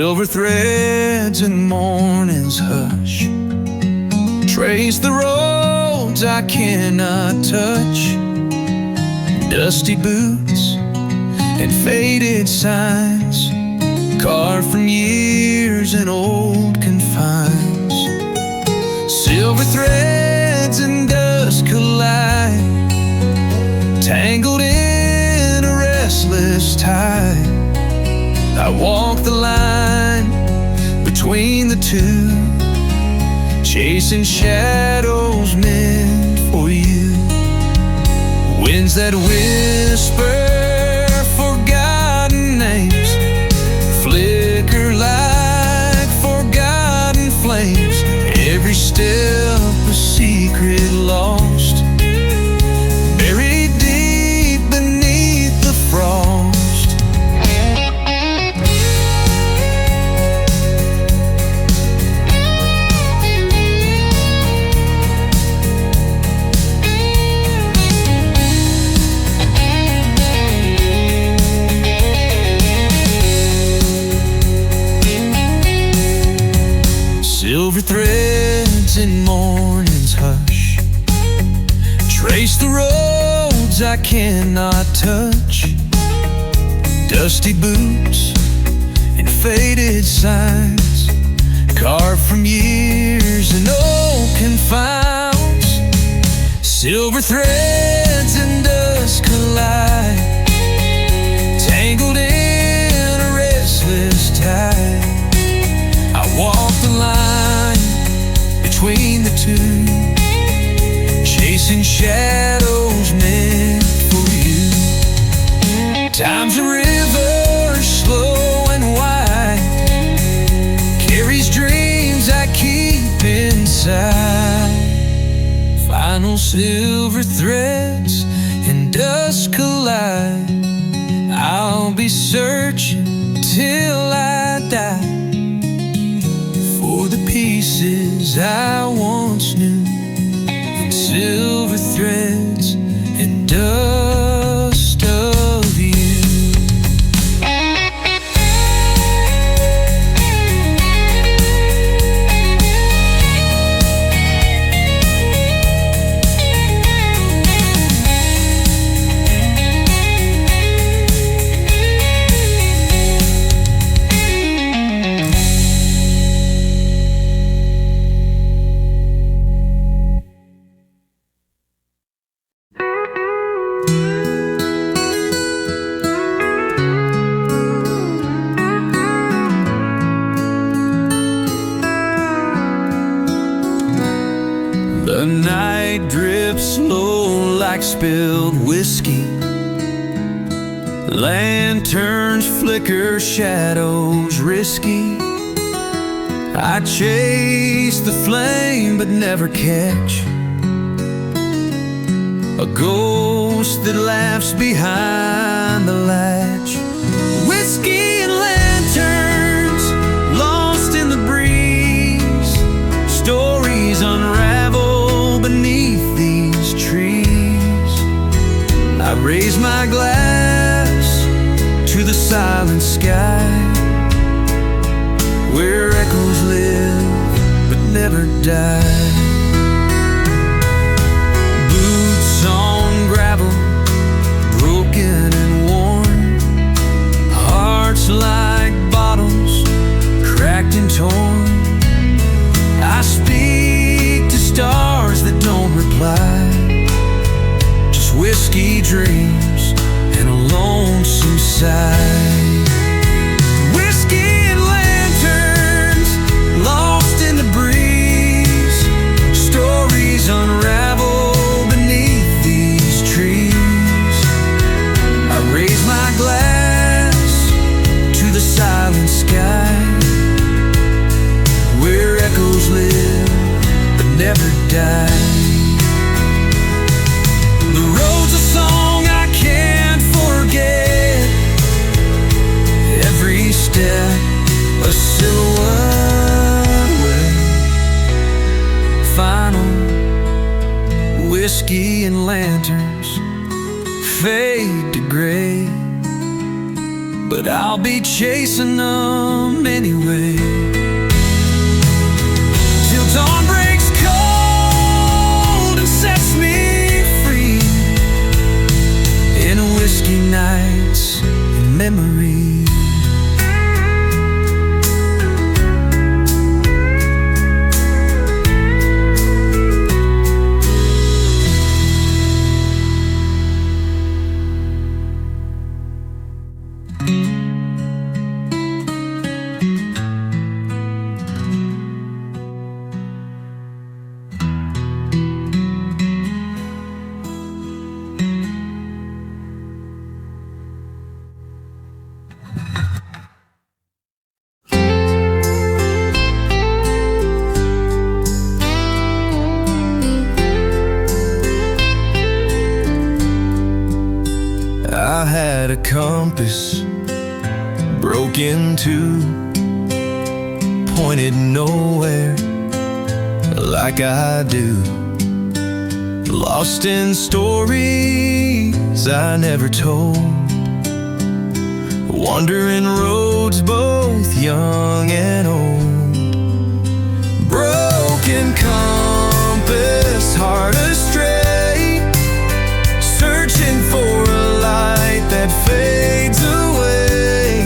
Silver threads in morning's hush trace the roads I cannot touch. Dusty boots and faded signs carved from years and old confines. Silver threads and dust collide, tangled in a restless tide. I walk the line between the two, chasing shadows meant for you. Winds that whisper forgotten names, flicker like forgotten flames. Every step a secret lost, buried deep beneath the frost. Silver threads in morning's hush trace the roads I cannot touch. Dusty boots and faded signs carved from years and old confines. Silver threads and dust collide, tangled in a restless tide. I walk the line between the two, chasing shadows meant for you. Time's a river, slow and wide, carries dreams I keep inside. Final silver threads and dust collide. I'll be searching till I die for the pieces I once knew, in silver threads and dust of you. The night drips slow like spilled whiskey. Lanterns flicker, shadows risky. I chase the flame but never catch a ghost that laughs behind the latch. Whiskey and lanterns lost in the breeze, stories unravel beneath these trees. I raise my glass to the silent sky, where echoes live but never die. Boots on gravel, broken and worn, hearts like bottles, cracked and torn. I speak to stars that don't reply, just whiskey dreams and a lonesome sigh. Whiskey and lanterns lost in the breeze, stories unravel beneath these trees. I raise my glass to the silent sky, where echoes live but never die. The road's a song I can't forget, every step a silhouette away. Final whiskey and lanterns fade to gray, but I'll be chasing them anyway. Till dawn breaks cold and sets me free in whiskey nights and memories. I had a compass broke in two, pointed nowhere like I do. Lost in stories I never told, wandering roads both young and old. Broken compass, heart astray, searching for a light that fades away.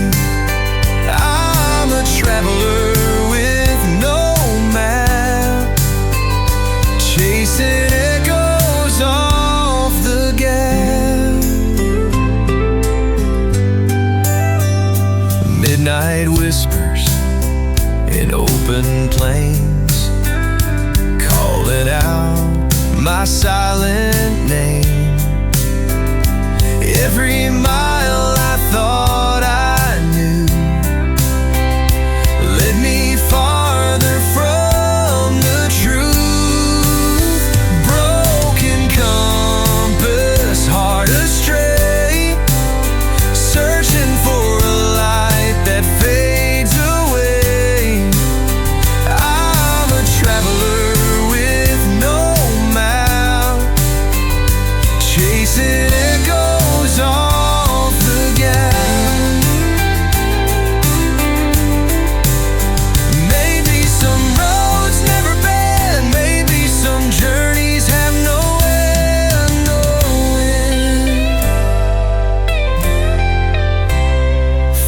I'm a traveler with no map, chasing echoes off the gap. Midnight whispers in open plains, calling out my silent name. Every mile I thought I knew led me farther from the truth. Broken compass, heart astray, searching for a light that fades away. I'm a traveler with no map, chasing echoes off the gap. Maybe some roads never bend, maybe some journeys have no end, no end.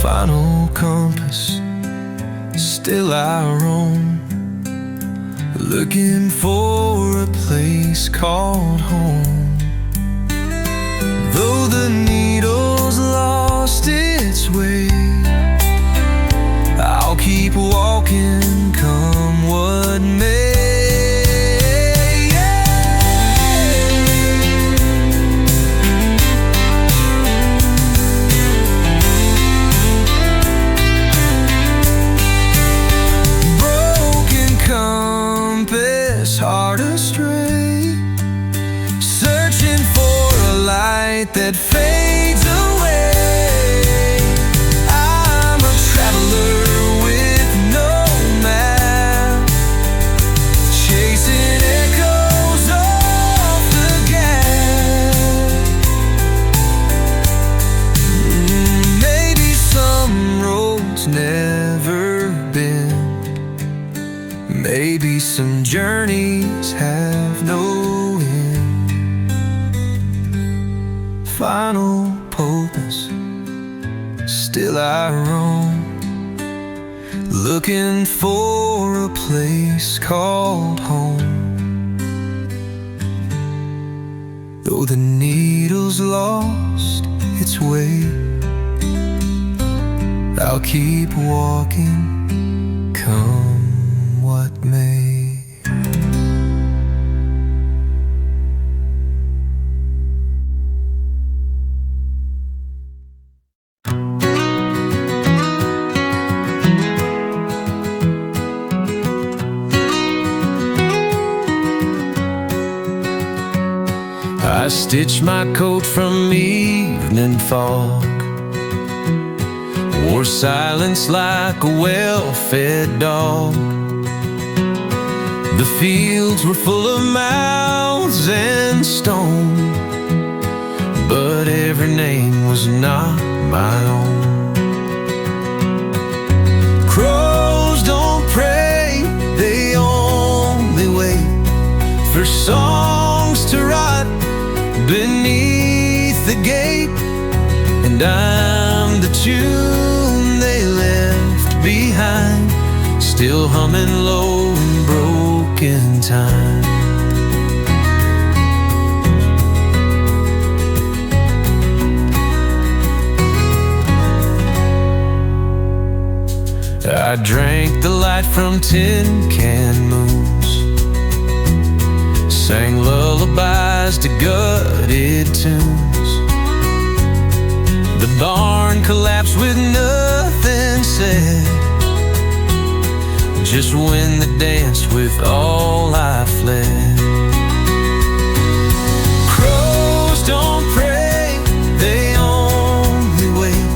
Final compass, still I roam, looking for a place called home. Though the needle's lost its way, I'll keep walking, come what may. Broken compass, heart astray, searching for a light that fades away. I'm a traveler with no map, chasing echoes off the gap. Maybe some roads never been, maybe some journeys have no end. Final purpose, still I roam, looking for a place called home. Though the needle's lost its way, I'll keep walking, come what may. I stitched my coat from evening fog, wore silence like a well-fed dog. The fields were full of mouths and stone, but every name was not my own. for songs to rot beneath the gate. And I'm the tune they left behind, still humming low in broken time. I drank the light from tin can moons, sang lullabies to gutted tunes. The barn collapsed with nothing said, just when the dance with all I fled. Crows don't pray, they only wait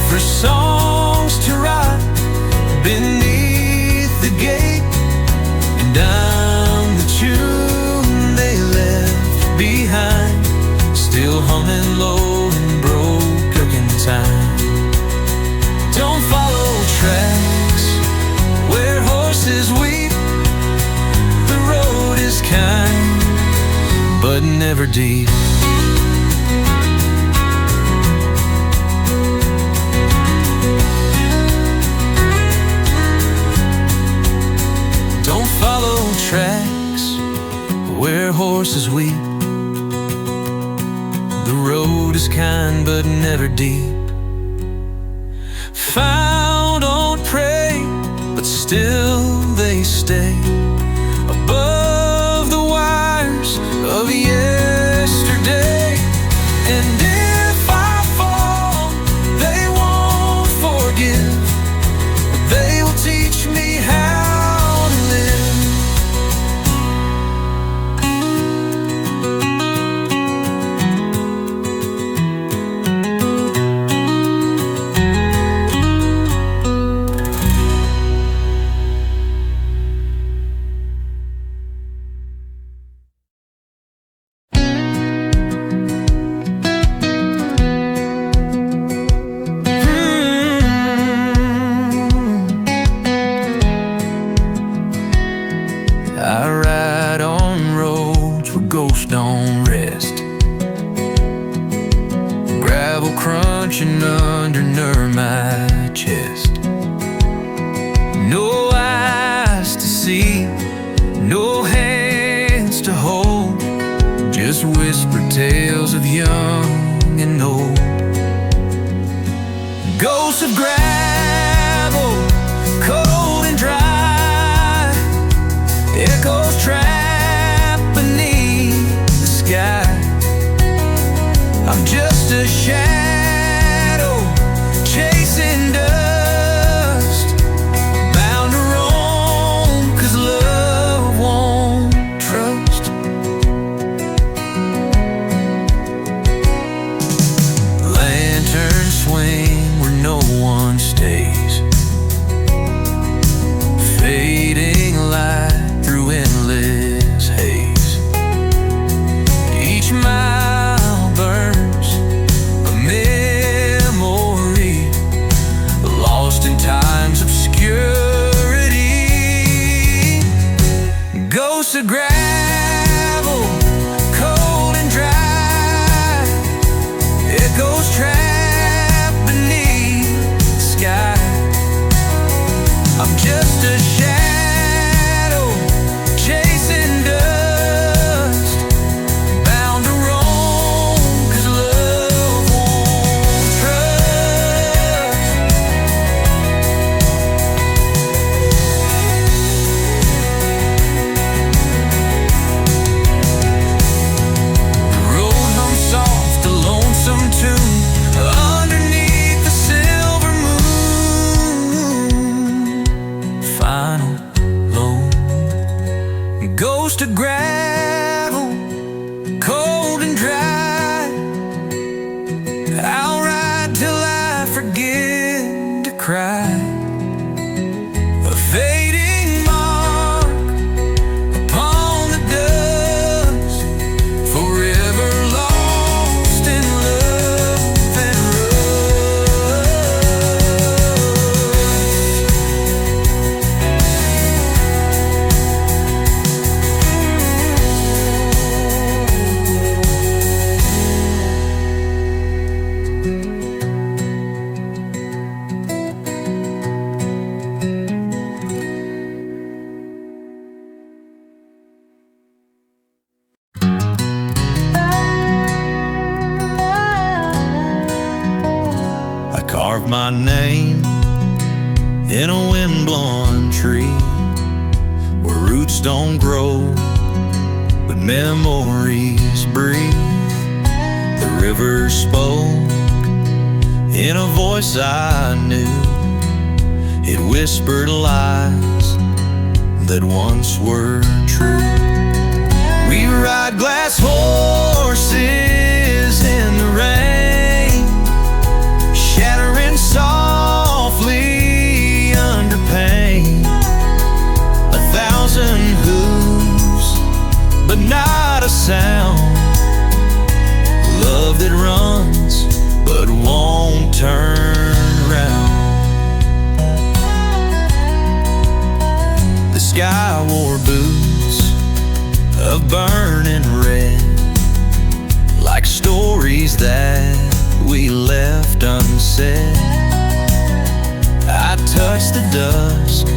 for songs to rot beneath the gate. And I'm the tune they left behind, still humming low in broken time. Don't follow tracks where horses weep. The road is kind, but never deep. Don't follow tracks where horses weep. The road is kind, but never deep. Found don't pray, but still they stay above the wires of yesterday. And if I fall, they won't forgive, but they will teach me how to live. I ride on roads where ghosts don't rest, gravel crunching under my chest. No eyes to see, no hands to hold, just whispered tales of young and old. Ghosts of gravel, cold and dry, echoes trapped beneath the sky. I'm just a shadow chasing dust, bound to roam 'cause love won't trust. Lanterns swing where no one stays, fading light through endless carved my name in a wind-blown tree where roots don't grow but memories breathe. The river spoke in a voice I knew. It whispered lies that once were true. We ride glass horses in the rain, shattering softly under pain. 1,000 hooves, but not a sound. Love that runs, but won't turn around. The sky wore boots of burning red, like stories that we left unsaid. I touched the dusk,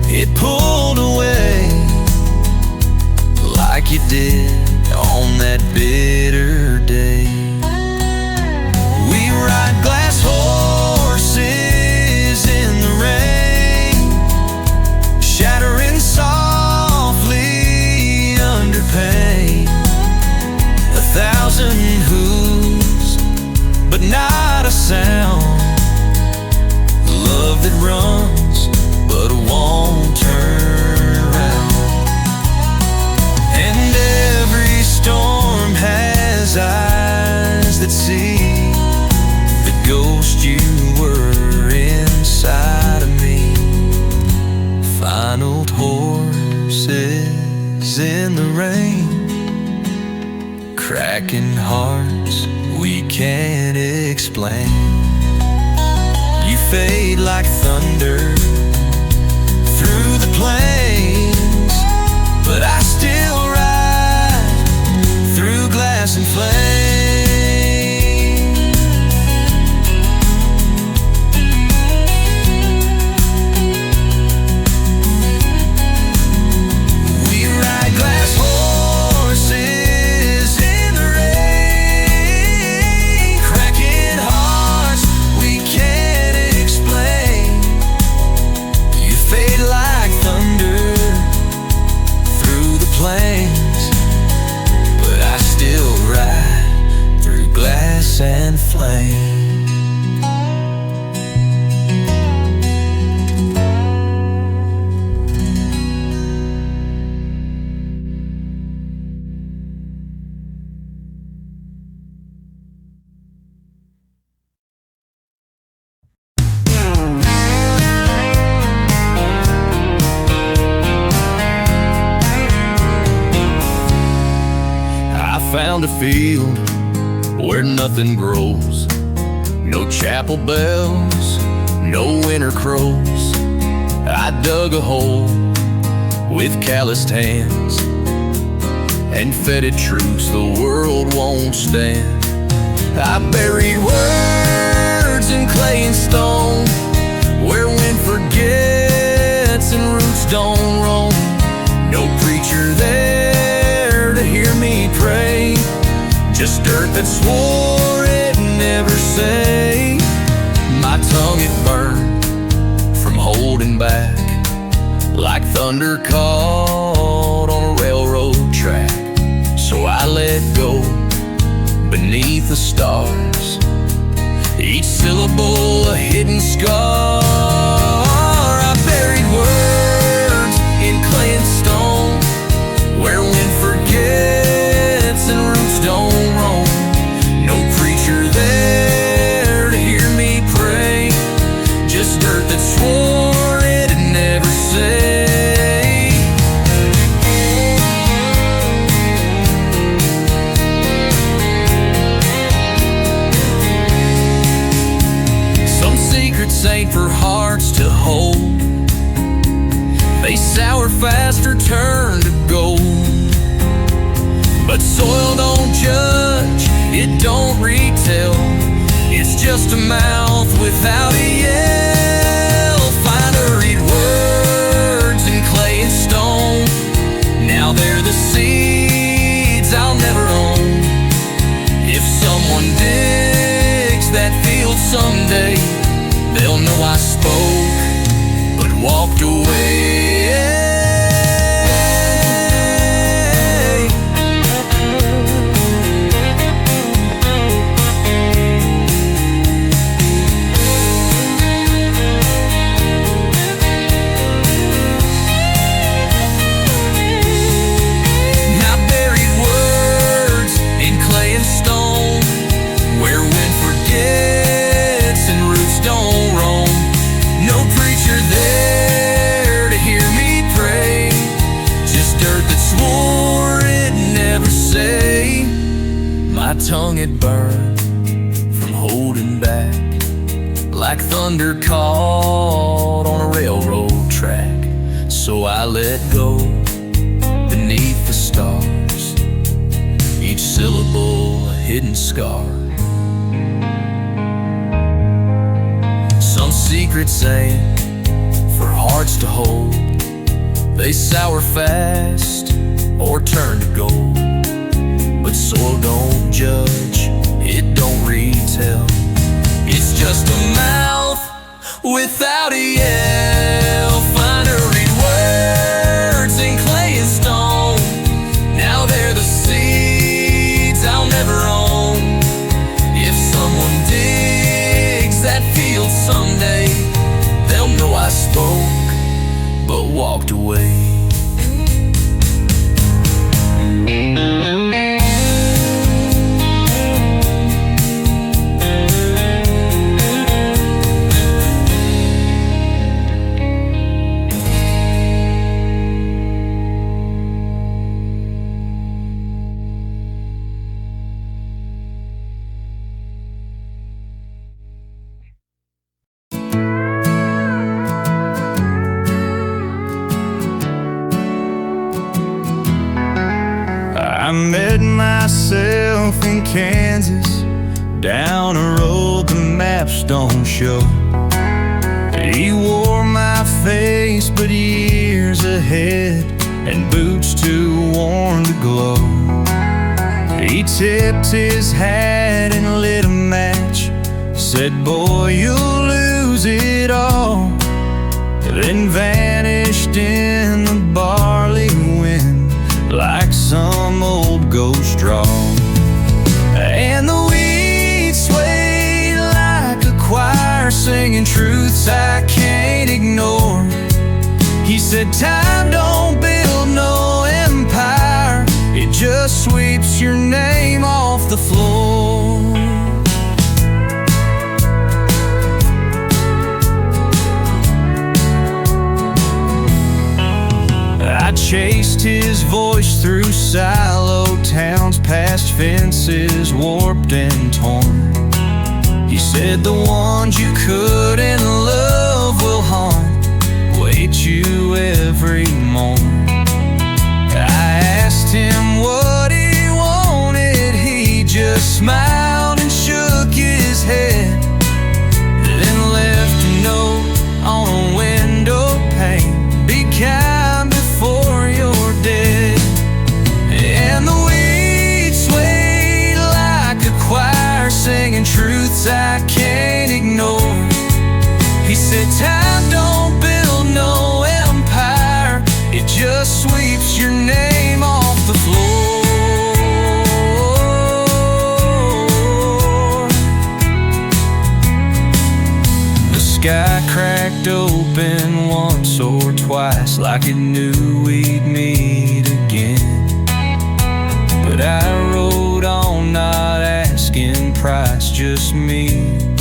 it pulled away, like you did on that bitter day. We ride glass horses in the rain, shattering softly under pain. 1,000 hooves, but not a sound. Love that runs, but won't turn around. And every storm has eyes that see the ghost you were inside of me. Final horses in the rain, cracking hearts we can't explain. You fade like thunder through the plains, but I still ride through glass and flame. We ride glass horses in the rain, cracking hearts we can't explain. You fade like thunder through the plains, but I still ride through glass and flame. I found a field where nothing grows, no chapel bells, no winter crows. I dug a hole with calloused hands and fed it truths the world won't stand. I buried words in clay and stone, where wind forgets and roots don't roam. No preacher there to hear me pray, just dirt that swore it never say. My tongue it burned from holding back, like thunder caught on a railroad track. So I let go beneath the stars, each syllable a hidden scar. I buried words in clay and stone, where wind forgets and roots don't roam. No preacher there to hear me pray, just dirt that swore it'd never say. Some secrets ain't for hearts to hold, they sour fast or turn to gold. But soil don't judge, it don't retell, it's just a mouth without a yell. Find or read words in clay and stone, now they're the seeds I'll never own. If someone digs that field someday they'll know I spoke but walked away. My tongue had burned from holding back, like thunder caught on a railroad track. So I let go beneath the stars, each syllable a hidden scar. Some secret saying for hearts to hold, they sour fast or turn to gold. But soil don't judge, it don't retell. It's just a mouth without a yell. Find or read words in clay and stone. Now they're the seeds I'll never own. If someone digs that field someday, they'll know I spoke but walked away. I met myself in Kansas, down a road the maps don't show. He wore my face but years ahead, and boots too worn to glow. He tipped his hat and lit a match, said, "Boy, you'll lose it all," then vanished in the barley wind like some old ghost draw. And the weeds swayed like a choir, singing truths I can't ignore. He said, "Time don't build no empire, it just sweeps your name off the floor." I chased his voice through silo towns, past fences warped and torn. He said, "The ones you couldn't love will haunt, wait you every morn." I asked him what he wanted, he just smiled and shook his head, then left a note on a window pane: "Be kind before you're dead." And the weeds swayed like a choir, singing truths I can't ignore. He said, "Time don't build no empire, it just sweeps your name off the floor." The sky cracked open once or twice, like it knew we'd meet again. But I rode on, not asking price, just me,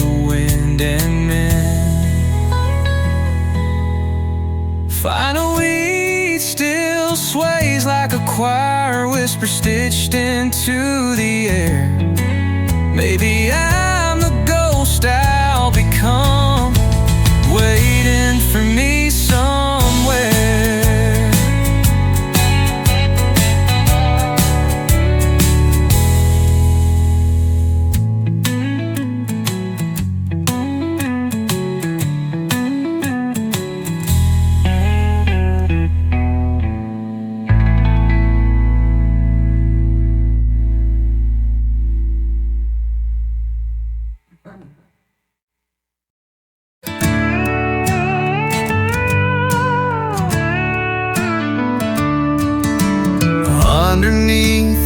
the wind, and men. Final weed still sways like a choir whisper stitched into the air. Maybe I'm the ghost I'll become, waiting for me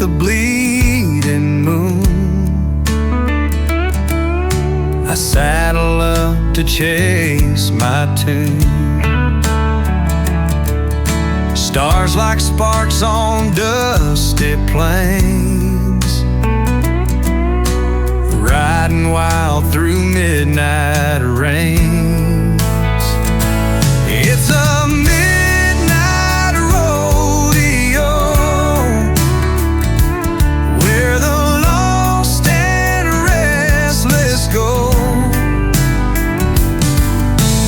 the bleeding moon. I saddle up to chase my tune. Stars like sparks on dusty plains, riding wild through midnight rains. It's a midnight rodeo where the lost and restless go.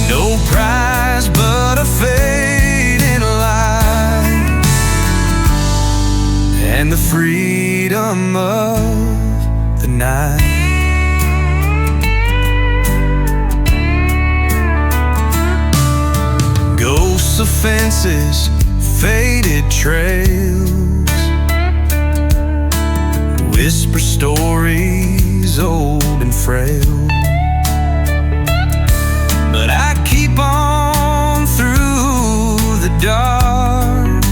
No prize but a fading light and the freedom of the night. Ghosts of fences, faded trails, whisper stories old and frail. But I keep on through the dark,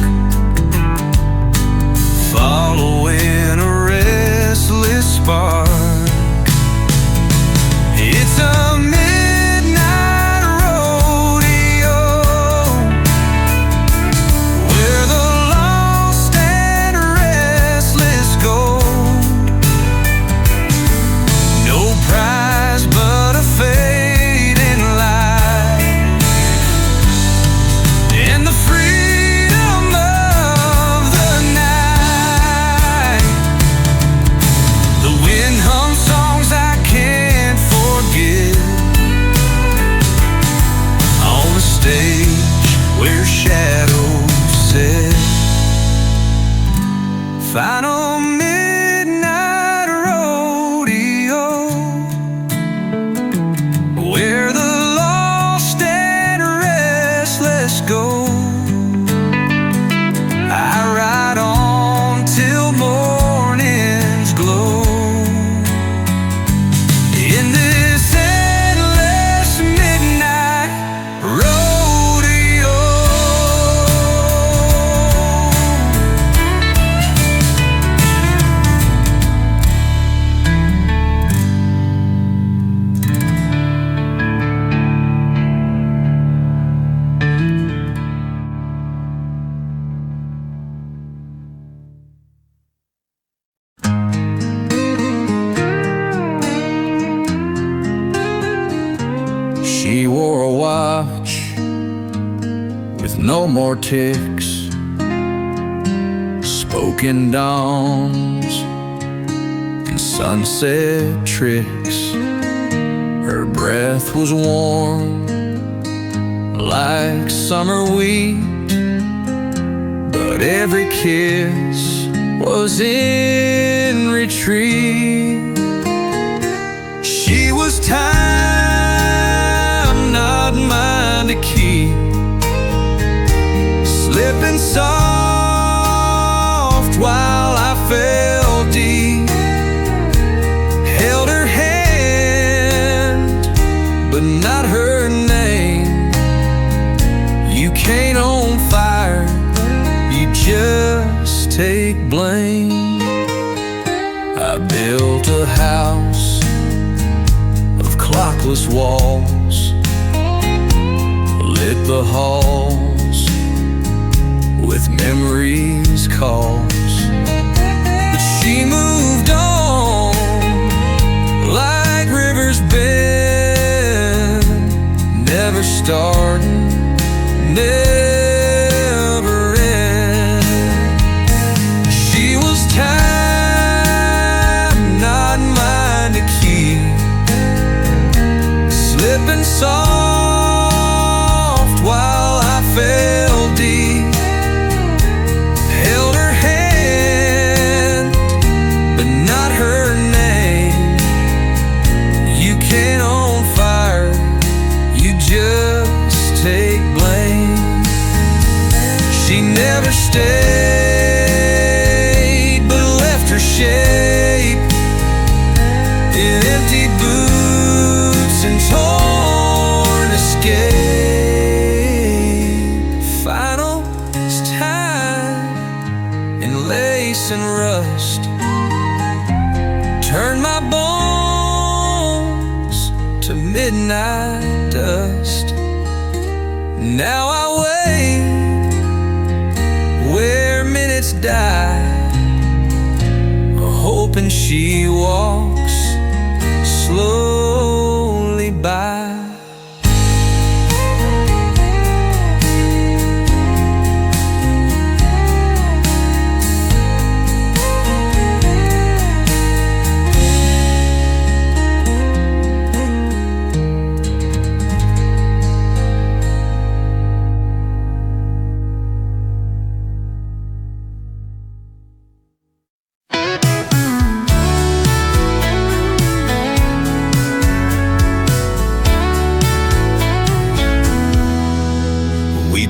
following a restless spark. It's a midnight rodeo where the lost and restless go. No prize but a fading light and the freedom of the night. The wind hums songs I can't forget on the stage where shadows sit. Final midnight rodeo where the lost and restless go. I ride on till morning's glow in this endless midnight rodeo. She wore a watch with no more ticks, spoken dawns and sunset tricks. Her breath was warm like summer wheat, but every kiss was in retreat. She was time, not mine to keep, slipping soft while I fell deep. Held her hand, but not her name. You can't own fire, you just take blame. I built a house of clockless walls, lit the halls with memories' calls. But she moved on like rivers bend, never starting, never end. She was time, not mine to keep, slipping soft while I fell deep. Held her hand, but not her name. You can't own fire, you just take blame. rust, turn my bones to midnight dust. Now I wait where minutes die, hoping she walks slowly by.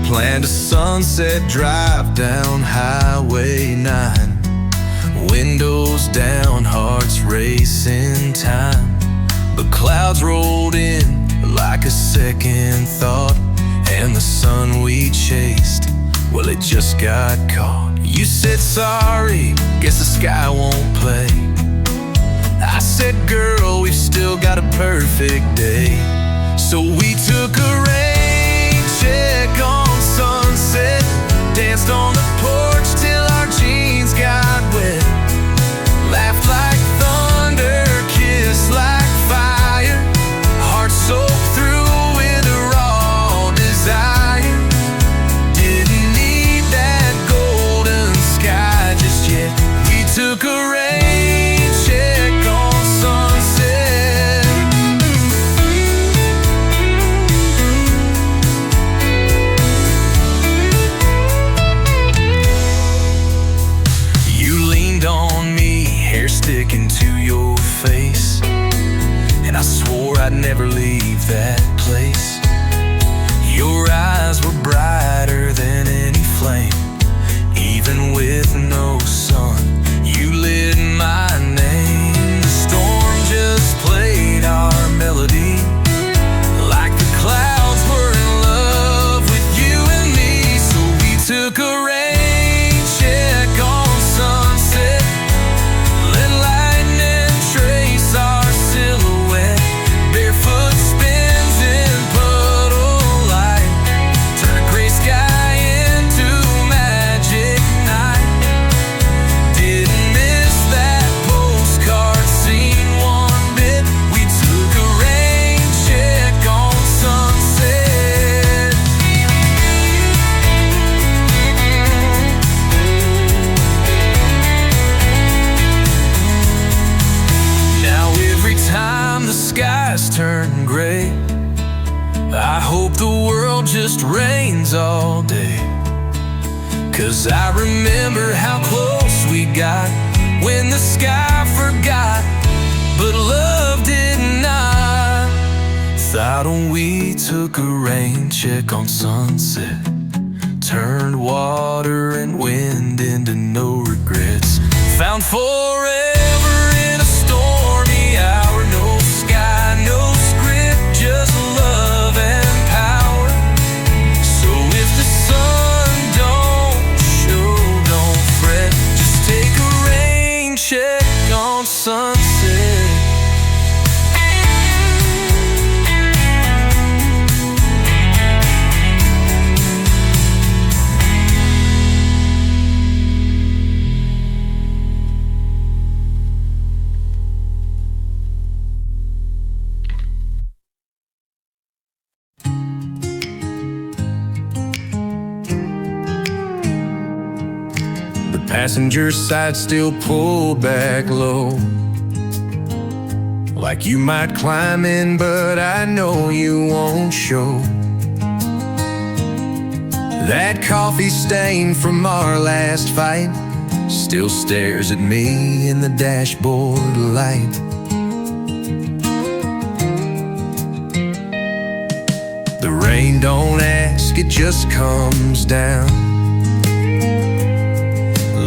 Planned a sunset drive down Highway 9. Windows down, hearts racing time. But clouds rolled in like a second thought, and the sun we chased, well, it just got caught. You said sorry, guess the sky won't play. I said, girl, we've still got a perfect day. So we took a rain check on Sunset, danced on the porch till our jeans got wet, laughed like thunder, kissed like fire, hearts soaked through with a raw desire. Didn't need that golden sky just yet. We took a rain check on Sunset. Sticking to your face, and I swore I'd never leave that place. Your eyes were brighter than any flame, even with no sun. You lit my name. The storm just played our melody, like the clouds were in love with you and me. So we took a rain check on Sunset, our silhouette, barefoot spins in puddle light, turn a gray sky into magic night. Didn't miss that postcard scene one bit. We took a rain check on Sunset. Every time the skies turn gray, I hope the world just rains all day. 'Cause I remember how close we got when the sky forgot, but love did not. Thought when we took a rain check on Sunset, turned water and wind into no regrets. Found forever in a stormy hour, no sky, no script, just love and power. So if the sun don't show, don't fret, just take a rain check on Sunset. Passenger side still pulled back low, like you might climb in, but I know you won't show. That coffee stain from our last fight still stares at me in the dashboard light. The rain don't ask, it just comes down,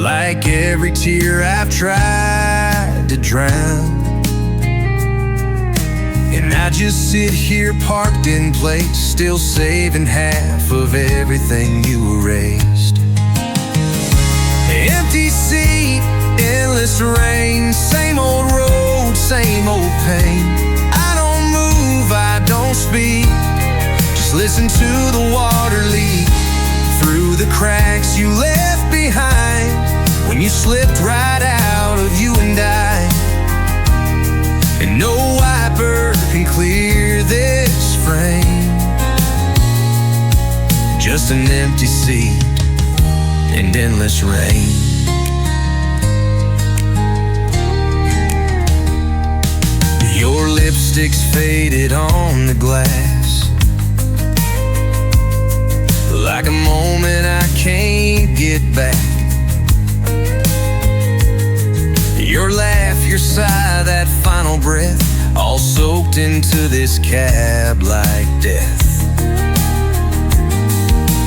like every tear I've tried to drown. And I just sit here parked in place, still saving half of everything you erased. Empty seat, Endless rain, same old road, same old pain. I don't move, I don't speak, just listen to the water leak through the cracks you left behind when you slipped right out of you and I. And no wiper can clear this frame, just an empty seat and endless rain. Your lipstick's faded on the glass, like a moment I can't get back. Your laugh, your sigh, that final breath, all soaked into this cab like death.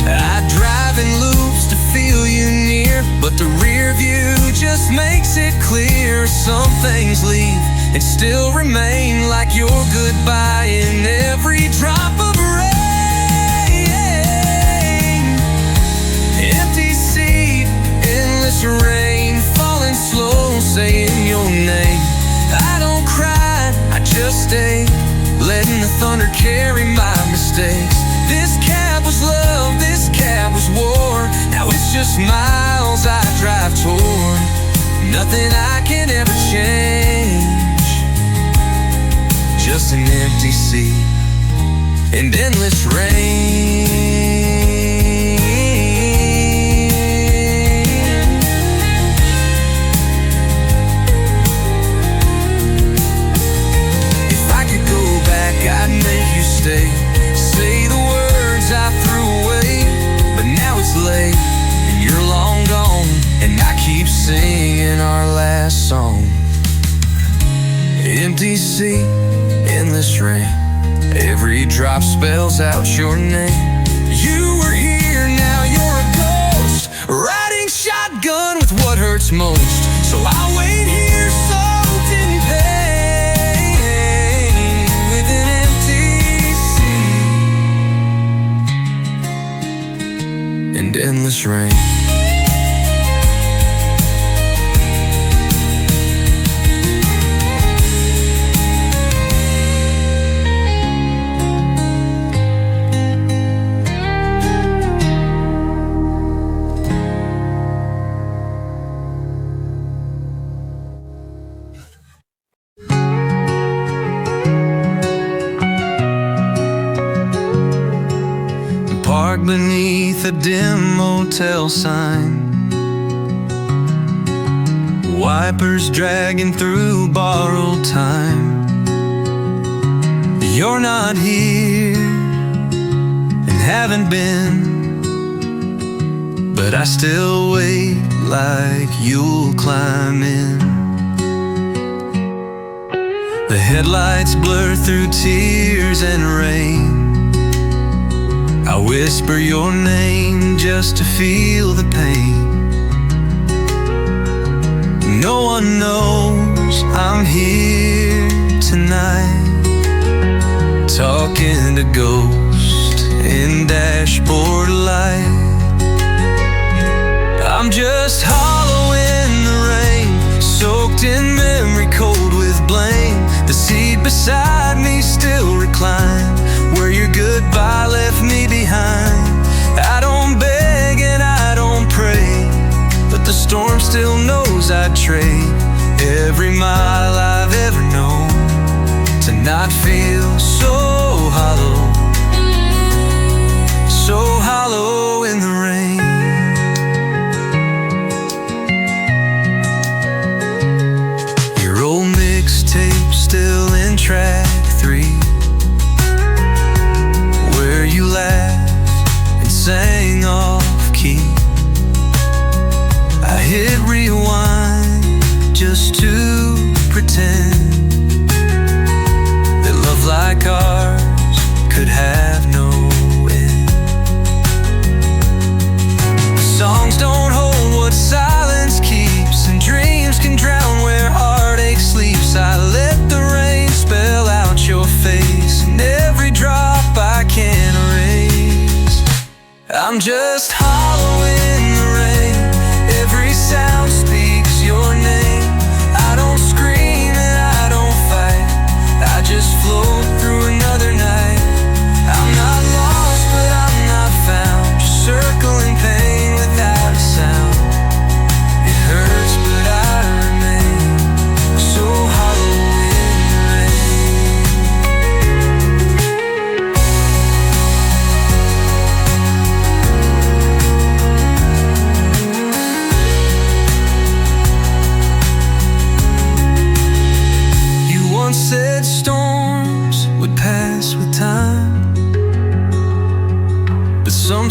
I drive in loops to feel you near, but the rear view just makes it clear. Some things leave and still remain, like your goodbye in every drop of rain. Empty seat, endless rain, falling slow, saying your name. I don't cry, I just stay, letting the thunder carry my mistakes. This cab was love, this cab was war. Now it's just miles I drive toward, nothing I can ever change. Just an empty seat and endless rain. If I could go back, I'd make you stay, say the words I threw away. But now it's late and you're long gone, and I keep singing our last song. Empty seat, endless rain, every drop spells out your name. You were here, now you're a ghost, riding shotgun with what hurts most. So I'll wait here soaked in pain, with an empty seat and endless rain. Parked beneath a dim motel sign, wipers dragging through borrowed time. You're not here and haven't been, but I still wait like you'll climb in. The headlights blur through tears and rain. I whisper your name just to feel the pain. No one knows I'm here tonight, talking to ghosts in dashboard light. I'm just hollow in the rain, soaked in memory, cold with blame. The seat beside me still reclined, where your goodbye left me behind. I don't beg and I don't pray, but the storm still knows I'd trade every mile I've ever known to not feel so hollow, so hollow in the rain. Your old mixtape still in track 3, where you laughed and sang off key. I hit rewind just to pretend that love like ours could have no end. Songs don't hold what silence keeps, and dreams can drown where heartache sleeps. I let the rain spell out your face, and every drop I can erase. I'm just hollow in the rain, every sound speaks your name.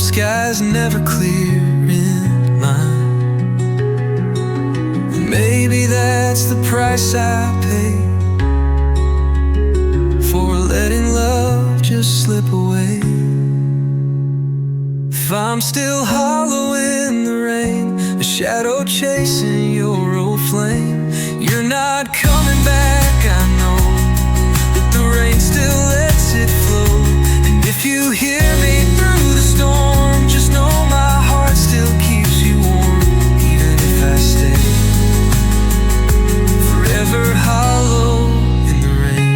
sky's never clear in mine. Maybe that's the price I pay for letting love just slip away. If I'm still hollow in the rain, a shadow chasing your old flame, you're not coming back, I know, but the rain still lets it flow. And if you hear me through the storm, just know my heart still keeps you warm, even if I stay forever hollow in the rain.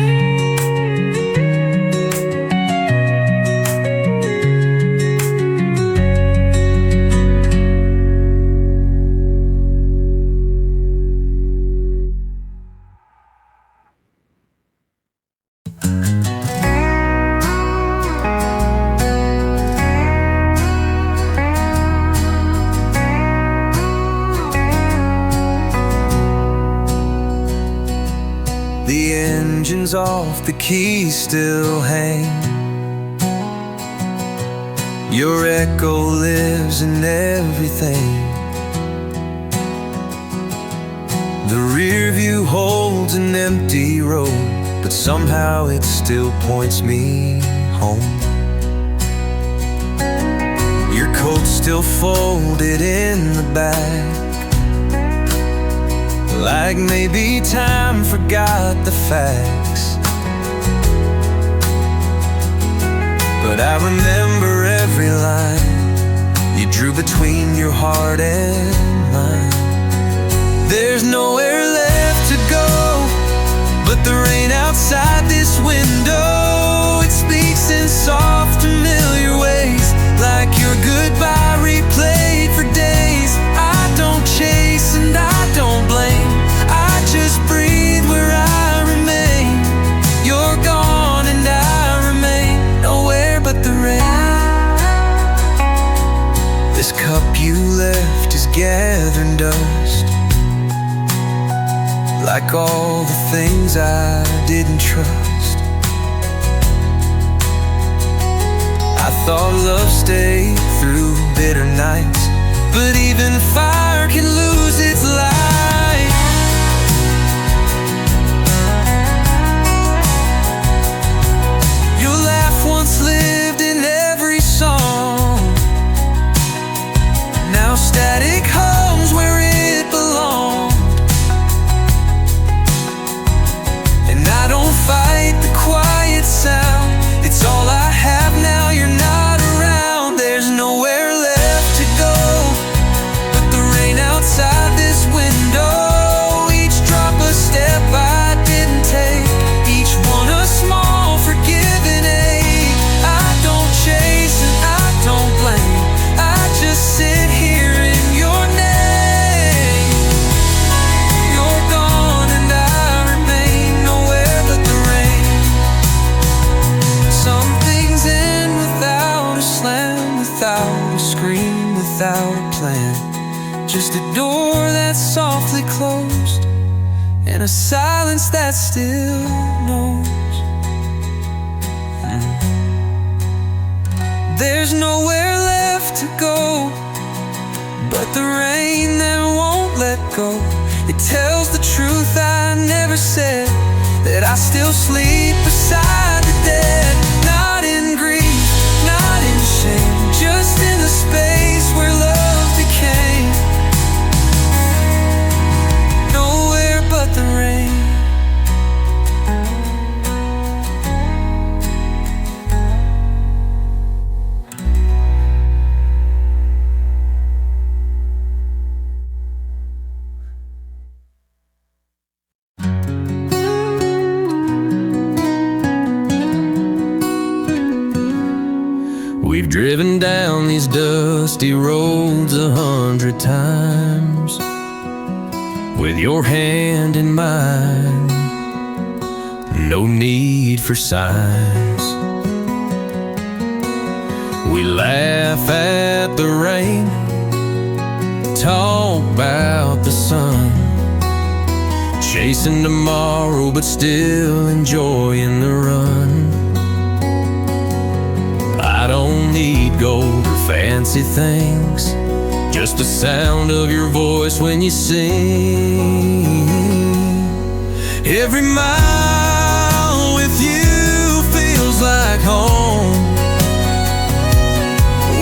The engine's off, the keys still hang. Your echo lives in everything. The rear view holds an empty road, but somehow it still points me home. Your coat's still folded in the back, like maybe time forgot the facts. But I remember every line you drew between your heart and mine. There's nowhere left to go but the rain outside this window. It speaks in soft, familiar ways, like your goodbye replayed for days. I don't chase and I don't blame, I just breathe where I remain. You're gone and I remain nowhere but the rain. This cup you left is gathering dust, like all the things I didn't trust. I thought love stayed through bitter nights, but even fire can lose its light. Your laugh once lived in every song, now static hums where it belongs. I don't fight the quiet sound, it's all I have now you're not around. There's nowhere left to go but the rain outside this window. Each drop a step I didn't take, each one a small forgiving ache. I don't chase and I don't blame, I just sit here in your name. You're gone and I remain nowhere but the rain. Some things end without a slam, without a scream, without a plan. Just a door that's softly closed and a silence that still knows. There's nowhere left to go but the rain that won't let go. It tells the truth I never said, that I still sleep beside the dead. Not in grief, not in shame, just in the space where love became nowhere but the rain. We've driven down these dusty roads 100 times, with your hand in mine, no need for signs. We laugh at the rain, talk about the sun, chasing tomorrow but still enjoying the run. I don't need gold or fancy things, just the sound of your voice when you sing. Every mile with you feels like home,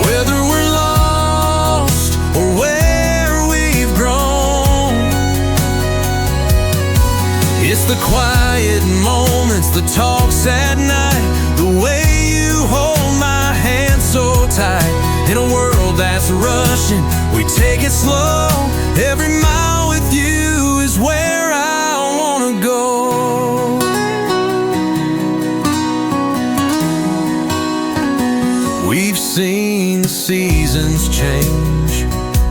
whether we're lost or where we've grown. It's the quiet moments, the talks at night, the way you hold my hand so tight. In a world that's rushing, we take it slow. Every mile with you is where I wanna go. We've seen the seasons change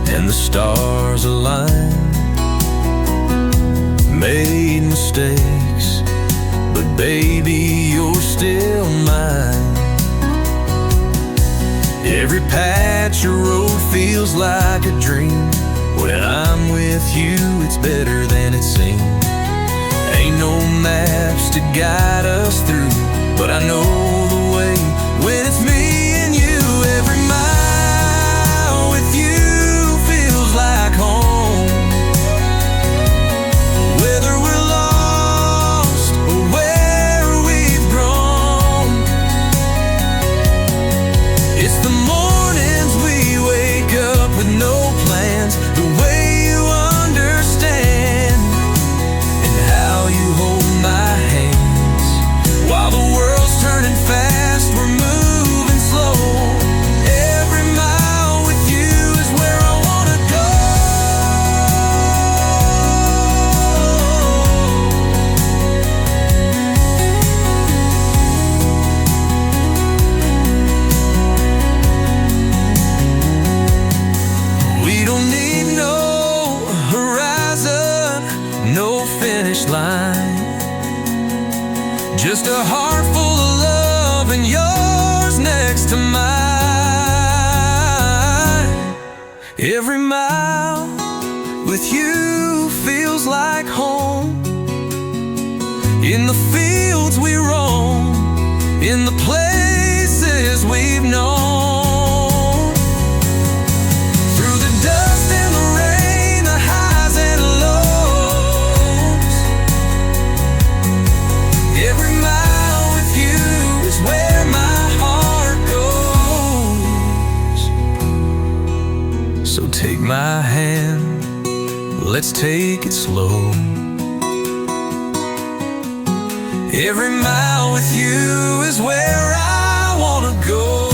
and the stars align, made mistakes, but baby, you're still mine. Every patch of road feels like a dream. When I'm with you, it's better than it seems. Ain't no maps to guide us through, but I know the way when it's me and you. Every mile with you feels like home, whether we're lost or where we've grown. It's the mornings we wake up with no plans, the way you understand and how you hold my hands. While the world's turning fast, we're moving slow. Every mile with you is where I wanna go. We don't need no horizon, no finish line, just a heart full of love and yours next to mine. Every mile with you feels like home, in the fields we roam, in the places we've known. Through the dust and the rain, the highs and lows, every mile with you is where my heart goes. So take my hand, let's take it slow. Every mile with you is where I wanna go.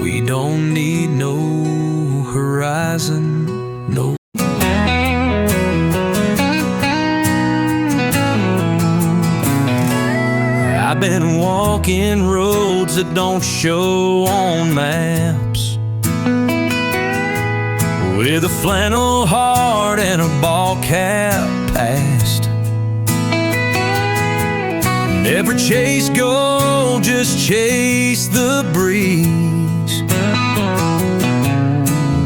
We don't need no horizon, no. I've been walking roads that don't show on maps, with a flannel heart and a ball cap past. Never chase gold, just chase the breeze.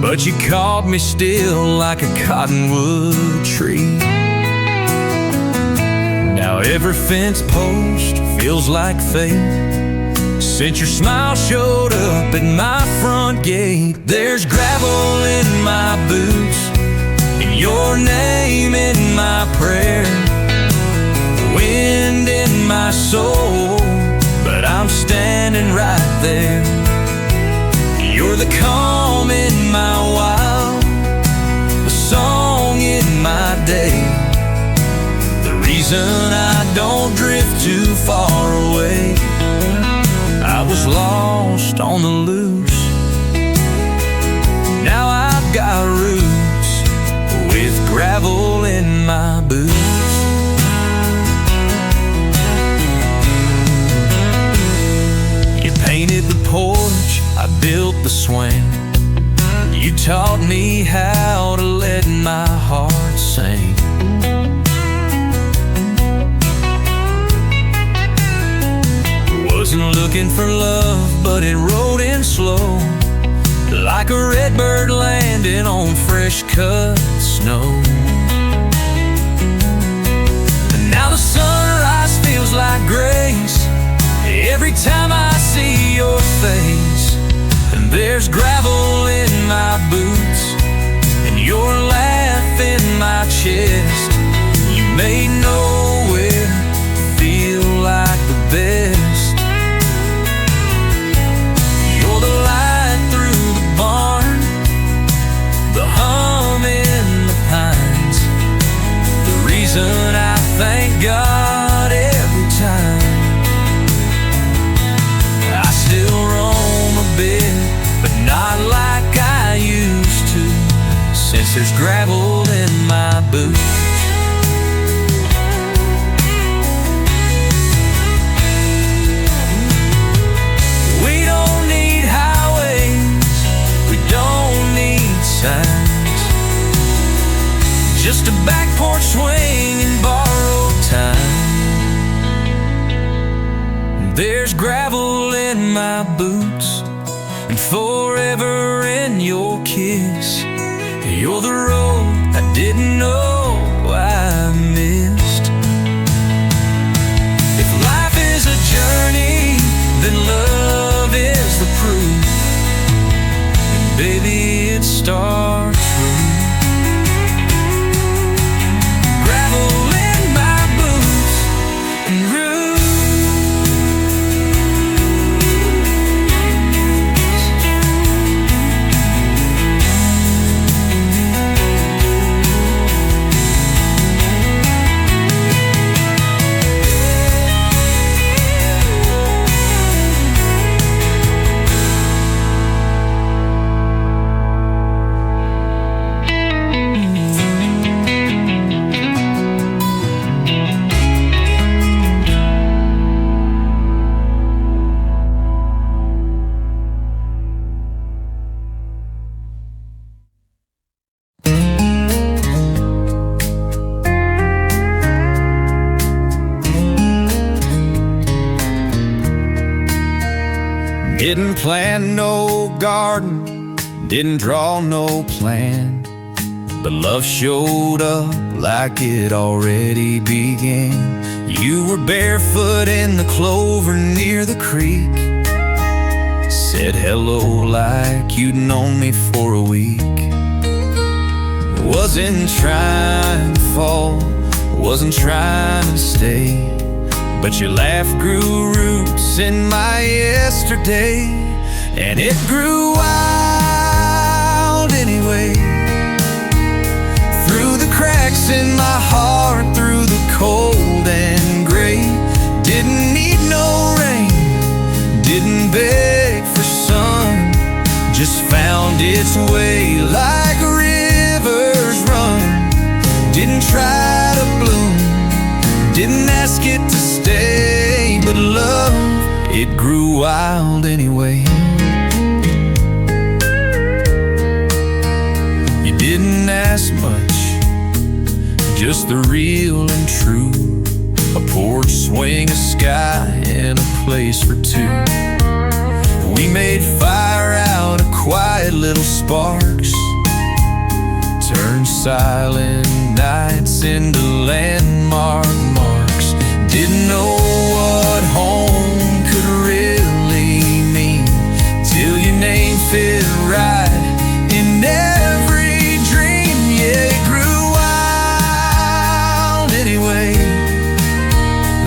But you caught me still like a cottonwood tree. Now every fence post feels like fate since your smile showed up at my front gate. There's gravel in my boots and your name in my prayer, wind in my soul, but I'm standing right there. You're the calm in my wild, the song in my day, the reason I don't drift too far away. I was lost on the loose, now I've got roots with gravel in my boots. You painted the porch, I built the swing. You taught me how to let my heart sing. wasn't looking for love, but it rode in slow, like a red bird landing on fresh cut snow. And now the sunrise feels like grace every time I see your face. And there's gravel in my boots and your laugh in my chest. You made nowhere feel like the best. You're the light through the barn, the hum in the pines, the reason I thank God every time. I still roam a bit, but not like I used to, since there's gravel in my boots. We don't need highways, we don't need signs, just a back porch swing and borrowed time. There's gravel in my boots and forever in your kiss. You're the road I didn't know I missed. If life is a journey, then love is the proof. And baby, it starts with gravel in my boots and roots. Didn't plant no garden, didn't draw no plan, but love showed up like it already began. You were barefoot in the clover near the creek, said hello like you'd known me for a week. Wasn't trying to fall, wasn't trying to stay, but your laugh grew roots in my yesterday, and it grew wild anyway. Through the cracks in my heart, through the cold and gray. Didn't need no rain, didn't beg for sun, just found its way like rivers run. Didn't try to bloom, didn't ask it to stay, but love, it grew wild anyway. You didn't ask much, just the real and true. A porch swing, a sky, and a place for two. We made fire out of quiet little sparks, turned silent nights into landmark marks. Didn't know what home could really mean till your name fit right in every dream. Yeah, it grew wild anyway,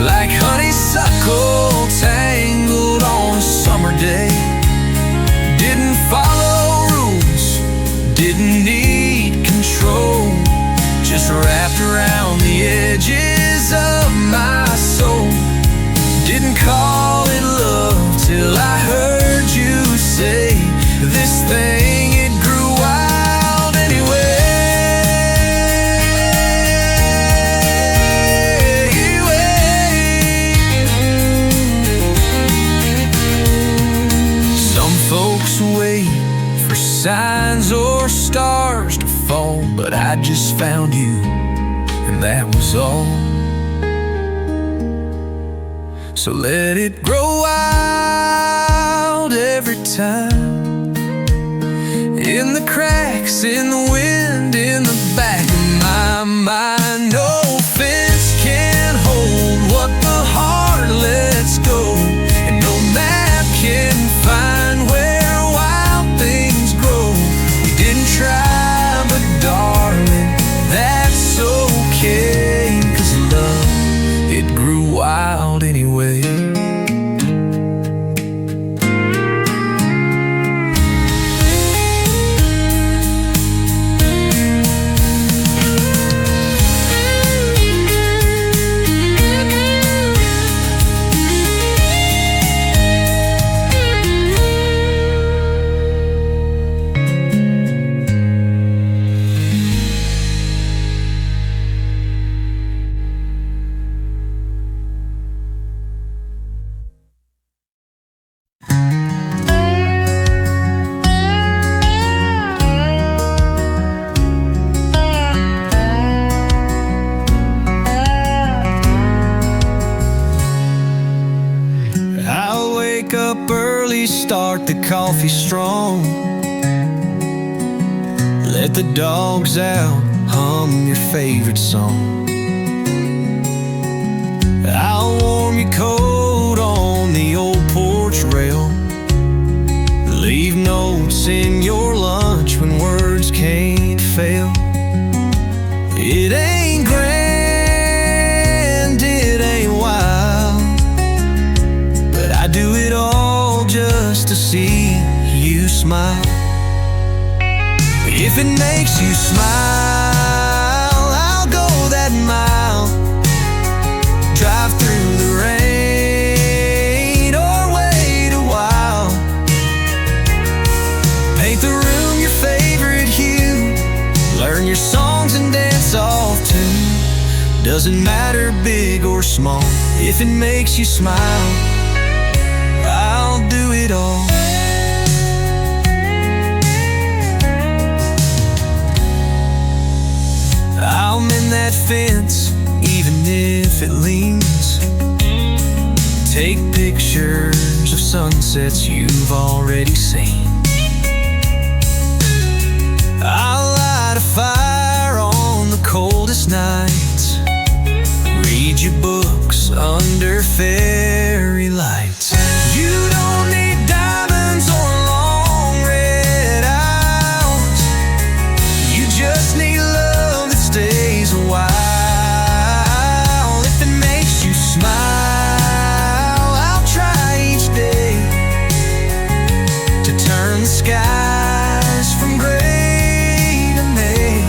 like honeysuckle tangled on a summer day. Didn't follow rules, didn't need control, just wrapped around the edges of my soul. Didn't call it love till I heard you say, this thing, it grew wild anyway. Some folks wait for signs or stars to fall, but I just found you, and that was all. So let it grow wild every time. In the cracks, in the wind, in the back of my mind. No fence can hold what the heart lets go, and no map can find where wild things grow. We didn't try, but darling, that's okay, 'cause love, it grew wild anyway. Up early, start the coffee strong, let the dogs out, hum your favorite song. I'll warm your coat on the old porch rail, leave notes in your lunch when words can't fail. It ain't grand, it ain't wild, but I do it all just to see you smile. If it makes you smile, I'll go that mile, drive through the rain or wait a while. Paint the room your favorite hue, learn your songs and dance off too. Doesn't matter big or small, if it makes you smile, I'll do it all. I'll mend that fence, even if it leans. Take pictures of sunsets you've already seen. I'll light a fire on the coldest nights, read your books under fairy lights. You don't need diamonds or long red eyes, you just need love that stays a while. If it makes you smile, I'll try each day to turn the skies from gray to May.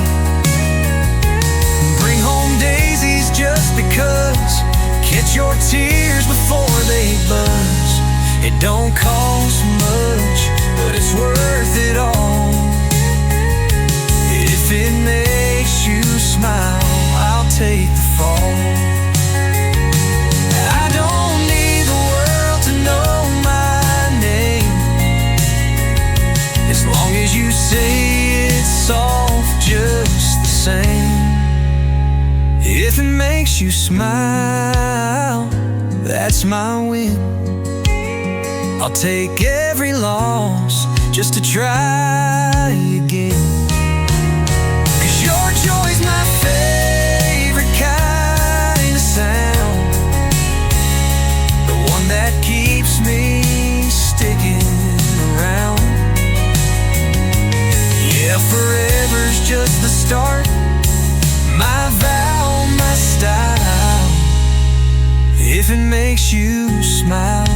Bring home daisies just because, catch your tears before they buzz. It don't cost much, but it's worth it all. If it makes you smile, I'll take the fall. I don't need the world to know my name, as long as you say it's soft just the same. If it makes you smile, that's my win. I'll take every loss just to try again. 'Cause your joy's my favorite kind of sound, the one that keeps me sticking around. Yeah, forever's just the start, my vow, my style. If it makes you smile,